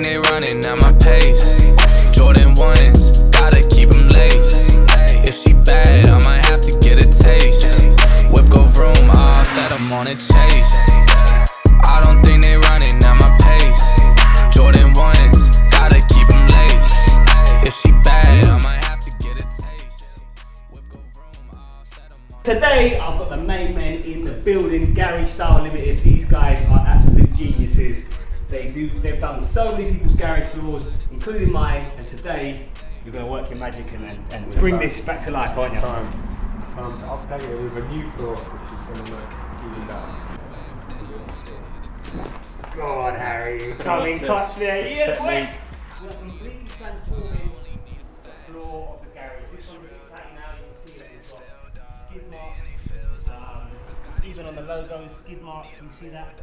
They running at my pace. Jordan 1s, gotta keep them laced. If she bad, I might have to get a taste. Whip go vroom, all set, I'm on a chase. I don't think they running at my pace. Jordan 1s, gotta keep them laced. If she bad, I might have to get a taste. Whip go vroom, all set, I'm on. Today I've got the main men in the building, Garage Style Limited. These guys are absolute geniuses. They've done so many people's garage floors, including mine, and today you're going to work your magic and bring this back to life, aren't you? Time to update it with a new floor, which is going to look even better. Go on, Harry, you come in clutch there. Yeah, wait! We're completely transforming the floor of the garage. This one looks exactly now, you can see that we've got skid marks. Even on the logos, skid marks, can you see that?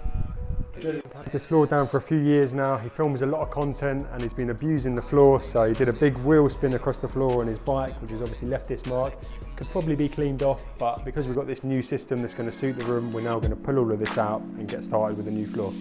He's had this floor down for a few years now. He films a lot of content and he's been abusing the floor, so he did a big wheel spin across the floor on his bike, which has obviously left this mark. Could probably be cleaned off, but because we've got this new system that's going to suit the room, we're now going to pull all of this out and get started with the new floor.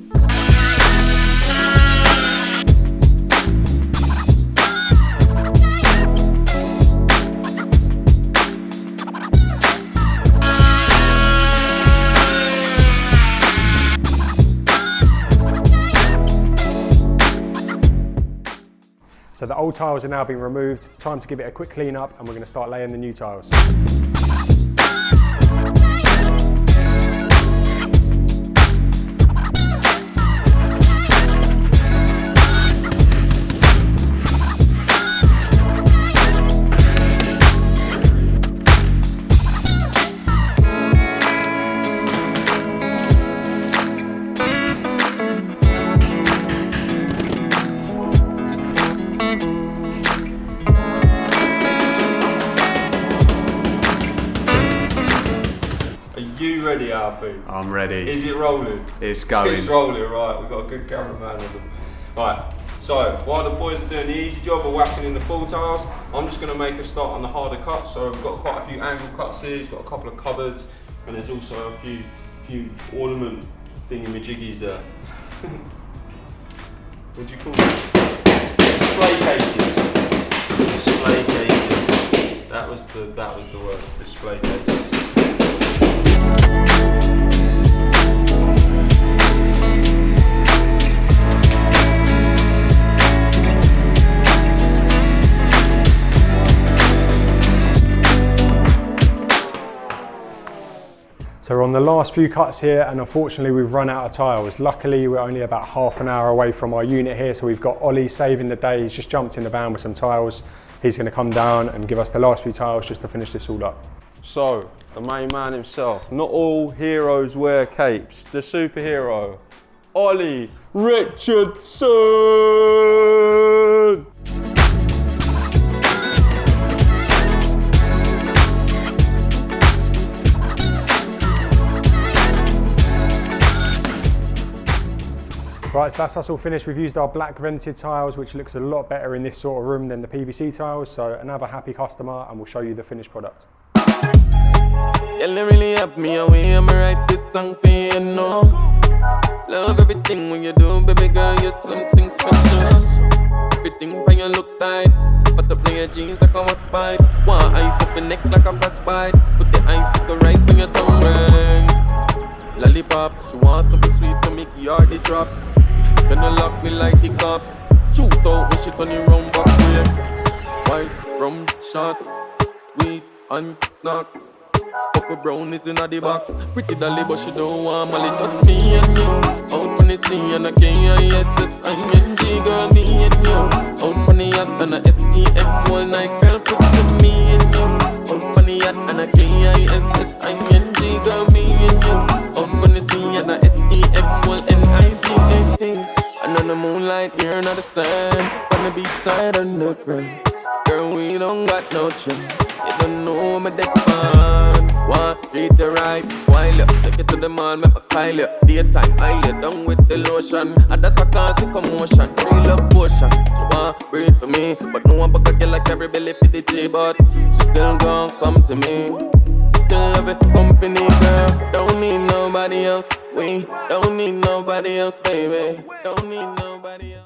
So the old tiles are now being removed, time to give it a quick clean up, and we're going to start laying the new tiles. Ready, Alfie? I'm ready. Is it rolling? It's going. It's rolling, right. We've got a good cameraman with them. Right, so while the boys are doing the easy job of whacking in the full tiles, I'm just going to make a start on the harder cuts. So we've got quite a few angle cuts here, we've got a couple of cupboards, and there's also a few ornament thingy-majiggies there. What do you call them? Display cases. Display cases. That was the word. Display cases. So we're on the last few cuts here, and unfortunately we've run out of tiles. Luckily we're only about half an hour away from our unit here, so we've got Ollie saving the day. He's just jumped in the van with some tiles. He's going to come down and give us the last few tiles just to finish this all up. So, the main man himself. Not all heroes wear capes. The superhero, Ollie Richardson! Right, so that's us all finished. We've used our black vented tiles, which looks a lot better in this sort of room than the PVC tiles. So another happy customer, and we'll show you the finished product. You really help me away, I'ma write this song for you, know. Love everything when you do, baby girl, you're something special. Everything when you look tight, but the plain jeans like a spite. One ice up your neck like a frostbite. Put the icicle right when your tongue ring. Lollipop, she wants something sweet to make your the drops. Gonna lock me like the cops. Shoot out when she turn it round back way. White rum shots, weed and snacks. Couple brownies in the back. Pretty dolly but she don't want Molly. Just me and you. Out on the scene and a K-I-S-S-I-N-G. Girl, me and you. Out on the yacht and a S-E-X. All night girl, picture me and you. Out on the yacht and a K-I-S-S-I-N-G. Girl, me and you. Out on the sea and a S-E-X. All N-I-G-H-T. And on the moonlight, here on the sand. On the beach side on the ground. Girl, we don't got no trim. You don't know my deck man. One, treat you right. While you take it to the mall, make a pile you. Daytime, I lay down with the lotion. And that a cause the commotion. Real love potion. She want breathe for me, but no one but a girl like every belly for the G. But she still gon' come to me. She still love it, company girl. Don't need nobody else. We don't need nobody else, baby. Don't need nobody else.